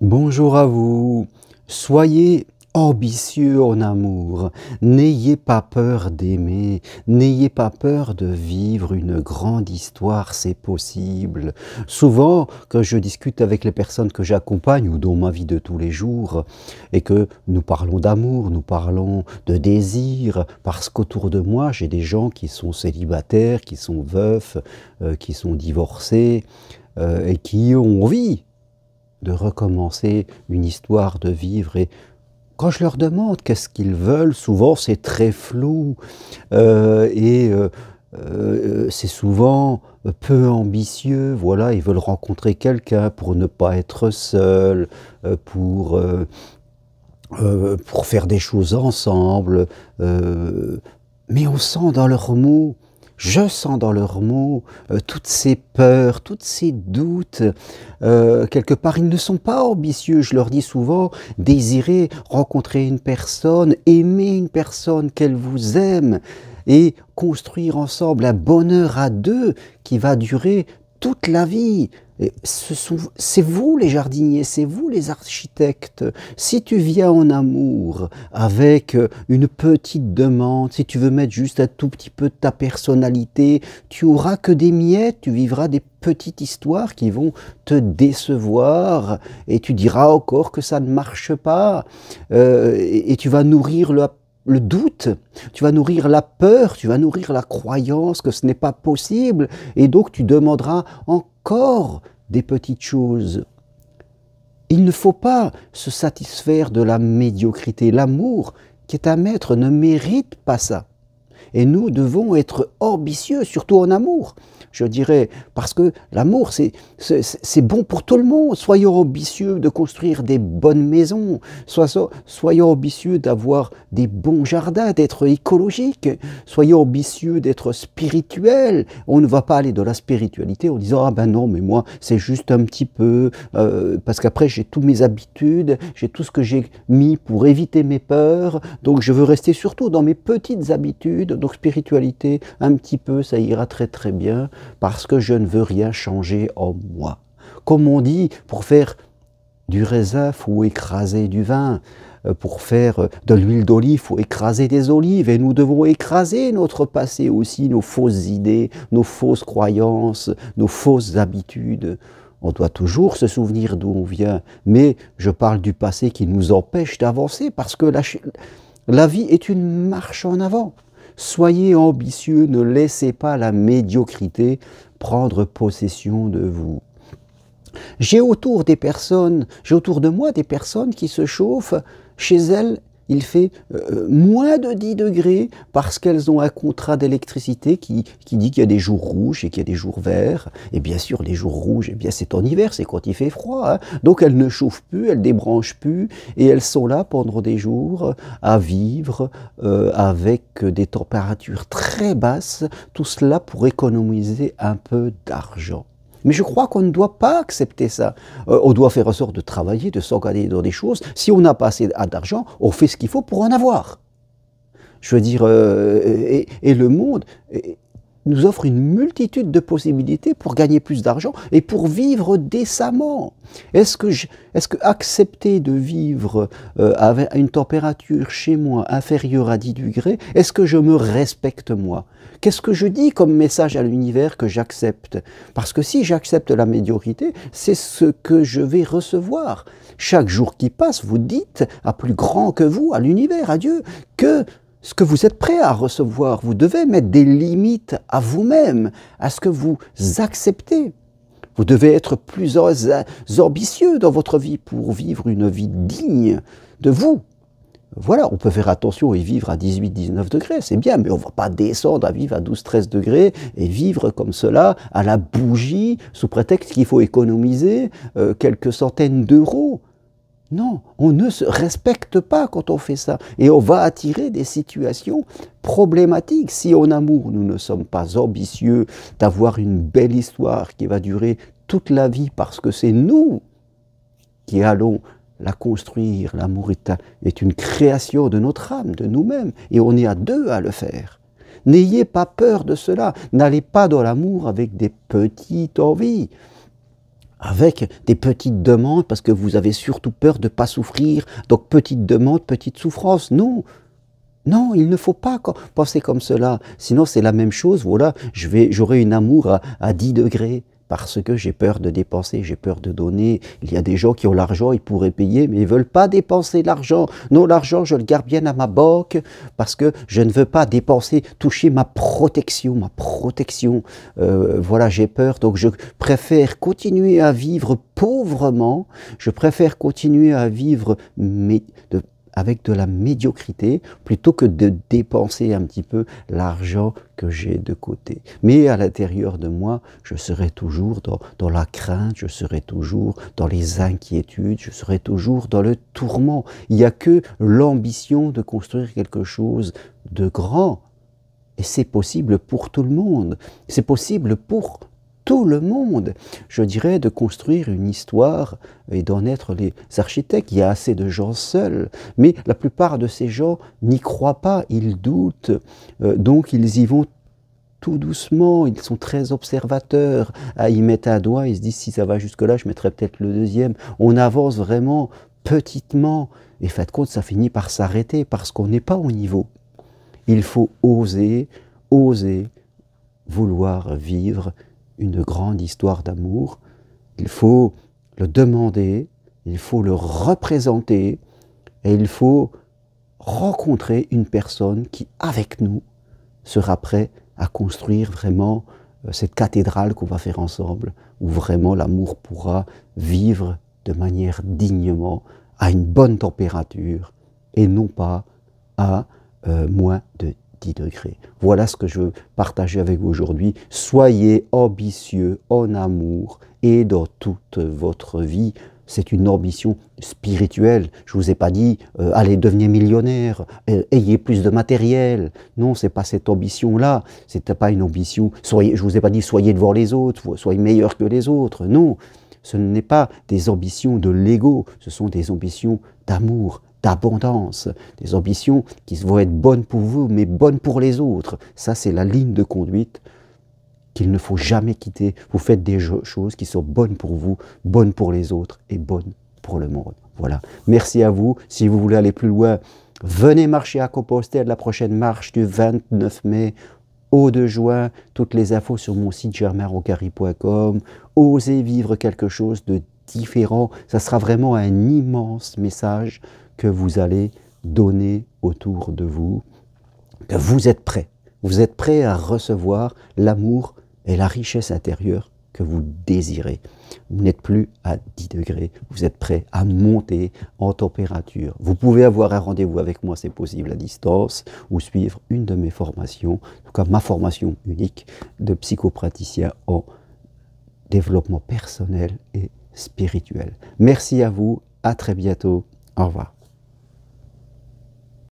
Bonjour à vous. Soyez ambitieux en amour. N'ayez pas peur d'aimer. N'ayez pas peur de vivre une grande histoire, c'est possible. Souvent, quand je discute avec les personnes que j'accompagne ou dans ma vie de tous les jours, et que nous parlons d'amour, nous parlons de désir, parce qu'autour de moi, j'ai des gens qui sont célibataires, qui sont veufs, qui sont divorcés, et qui ont envie de recommencer une histoire, de vivre. Et quand je leur demande qu'est-ce qu'ils veulent, souvent c'est très flou c'est souvent peu ambitieux. Voilà, ils veulent rencontrer quelqu'un pour ne pas être seuls, pour faire des choses ensemble. Mais on sent dans leurs mots, je sens dans leurs mots toutes ces peurs, tous ces doutes. Quelque part, ils ne sont pas ambitieux. Je leur dis souvent, désirez rencontrer une personne, aimer une personne, qu'elle vous aime, et construire ensemble un bonheur à deux qui va durer toute la vie. C'est vous les jardiniers, c'est vous les architectes. Si tu viens en amour avec une petite demande, si tu veux mettre juste un tout petit peu de ta personnalité, tu auras que des miettes, tu vivras des petites histoires qui vont te décevoir et tu diras encore que ça ne marche pas et tu vas nourrir le doute, tu vas nourrir la peur, tu vas nourrir la croyance que ce n'est pas possible et donc tu demanderas encore des petites choses. Il ne faut pas se satisfaire de la médiocrité. L'amour qui est un maître ne mérite pas ça. Et nous devons être ambitieux, surtout en amour, je dirais, parce que l'amour, c'est bon pour tout le monde. Soyons ambitieux de construire des bonnes maisons, soyons ambitieux d'avoir des bons jardins, d'être écologiques, soyons ambitieux d'être spirituels. On ne va pas aller dans la spiritualité en disant « Ah ben non, mais moi, c'est juste un petit peu, parce qu'après j'ai toutes mes habitudes, j'ai tout ce que j'ai mis pour éviter mes peurs, donc je veux rester surtout dans mes petites habitudes. » Donc spiritualité, un petit peu, ça ira très très bien, parce que je ne veux rien changer en moi. Comme on dit, pour faire du raisin, il faut écraser du vin. Pour faire de l'huile d'olive, il faut écraser des olives. Et nous devons écraser notre passé aussi, nos fausses idées, nos fausses croyances, nos fausses habitudes. On doit toujours se souvenir d'où on vient. Mais je parle du passé qui nous empêche d'avancer, parce que la vie est une marche en avant. Soyez ambitieux, ne laissez pas la médiocrité prendre possession de vous. J'ai autour de moi des personnes qui se chauffent. Chez elles, il fait moins de 10 degrés parce qu'elles ont un contrat d'électricité qui dit qu'il y a des jours rouges et qu'il y a des jours verts. Et bien sûr, les jours rouges, eh bien c'est en hiver, c'est quand il fait froid. Hein. Donc elles ne chauffent plus, elles ne débranchent plus et elles sont là pendant des jours à vivre avec des températures très basses. Tout cela pour économiser un peu d'argent. Mais je crois qu'on ne doit pas accepter ça. On doit faire en sorte de travailler, de s'engager dans des choses. Si on n'a pas assez d'argent, on fait ce qu'il faut pour en avoir. Je veux dire, et le monde nous offre une multitude de possibilités pour gagner plus d'argent et pour vivre décemment. Est-ce que accepter de vivre avec une température chez moi inférieure à 10 degrés, est-ce que je me respecte moi? Qu'est-ce que je dis comme message à l'univers que j'accepte? Parce que si j'accepte la médiocrité, c'est ce que je vais recevoir. Chaque jour qui passe, vous dites à plus grand que vous, à l'univers, à Dieu, que ce que vous êtes prêt à recevoir, vous devez mettre des limites à vous-même, à ce que vous acceptez. Vous devez être plus ambitieux dans votre vie pour vivre une vie digne de vous. Voilà, on peut faire attention et vivre à 18-19 degrés, c'est bien, mais on ne va pas descendre à vivre à 12-13 degrés et vivre comme cela à la bougie, sous prétexte qu'il faut économiser quelques centaines d'euros. Non, on ne se respecte pas quand on fait ça. Et on va attirer des situations problématiques. Si en amour, nous ne sommes pas ambitieux d'avoir une belle histoire qui va durer toute la vie parce que c'est nous qui allons la construire. L'amour est une création de notre âme, de nous-mêmes. Et on est à deux à le faire. N'ayez pas peur de cela. N'allez pas dans l'amour avec des petites envies. avec des petites demandes parce que vous avez surtout peur de ne pas souffrir. Donc petite demande, petite souffrance. Non, non, il ne faut pas penser comme cela. Sinon c'est la même chose, voilà, j'aurai un amour à 10 degrés. Parce que j'ai peur de dépenser, j'ai peur de donner. Il y a des gens qui ont l'argent, ils pourraient payer, mais ils ne veulent pas dépenser l'argent. Non, l'argent, je le garde bien à ma banque parce que je ne veux pas dépenser, toucher ma protection, ma protection. Voilà, j'ai peur, donc je préfère continuer à vivre pauvrement, je préfère continuer à vivre avec de la médiocrité plutôt que de dépenser un petit peu l'argent que j'ai de côté. Mais à l'intérieur de moi, je serai toujours dans la crainte, je serai toujours dans les inquiétudes, je serai toujours dans le tourment. Il n'y a que l'ambition de construire quelque chose de grand. Et c'est possible pour tout le monde. C'est possible pour tout le monde, je dirais, de construire une histoire et d'en être les architectes. Il y a assez de gens seuls, mais la plupart de ces gens n'y croient pas, ils doutent, donc ils y vont tout doucement, ils sont très observateurs, ils mettent un doigt, ils se disent si ça va jusque-là, je mettrai peut-être le deuxième. On avance vraiment petitement, et faites compte, ça finit par s'arrêter parce qu'on n'est pas au niveau. Il faut oser, oser vouloir vivre une grande histoire d'amour, il faut le demander, il faut le représenter et il faut rencontrer une personne qui, avec nous, sera prête à construire vraiment cette cathédrale qu'on va faire ensemble, où vraiment l'amour pourra vivre de manière dignement, à une bonne température et non pas à moins de 10 degrés. Voilà ce que je veux partager avec vous aujourd'hui. Soyez ambitieux en amour et dans toute votre vie. C'est une ambition spirituelle. Je ne vous ai pas dit allez devenir millionnaire, ayez plus de matériel. Non, ce n'est pas cette ambition-là. Ce n'était pas une ambition. Je ne vous ai pas dit soyez devant les autres, soyez meilleur que les autres. Non, ce n'est pas des ambitions de l'ego, ce sont des ambitions d'amour, d'abondance, des ambitions qui vont être bonnes pour vous, mais bonnes pour les autres. Ça, c'est la ligne de conduite qu'il ne faut jamais quitter. Vous faites des choses qui sont bonnes pour vous, bonnes pour les autres et bonnes pour le monde. Voilà. Merci à vous. Si vous voulez aller plus loin, venez marcher à Compostelle, la prochaine marche du 29 mai au 2 juin. Toutes les infos sur mon site germainrocary.com. Osez vivre quelque chose de différent. Ça sera vraiment un immense message que vous allez donner autour de vous, que vous êtes prêts. Vous êtes prêts à recevoir l'amour et la richesse intérieure que vous désirez. Vous n'êtes plus à 10 degrés, vous êtes prêts à monter en température. Vous pouvez avoir un rendez-vous avec moi, c'est possible à distance, ou suivre une de mes formations, en tout cas ma formation unique de psychopraticien en développement personnel et spirituel. Merci à vous, à très bientôt, au revoir.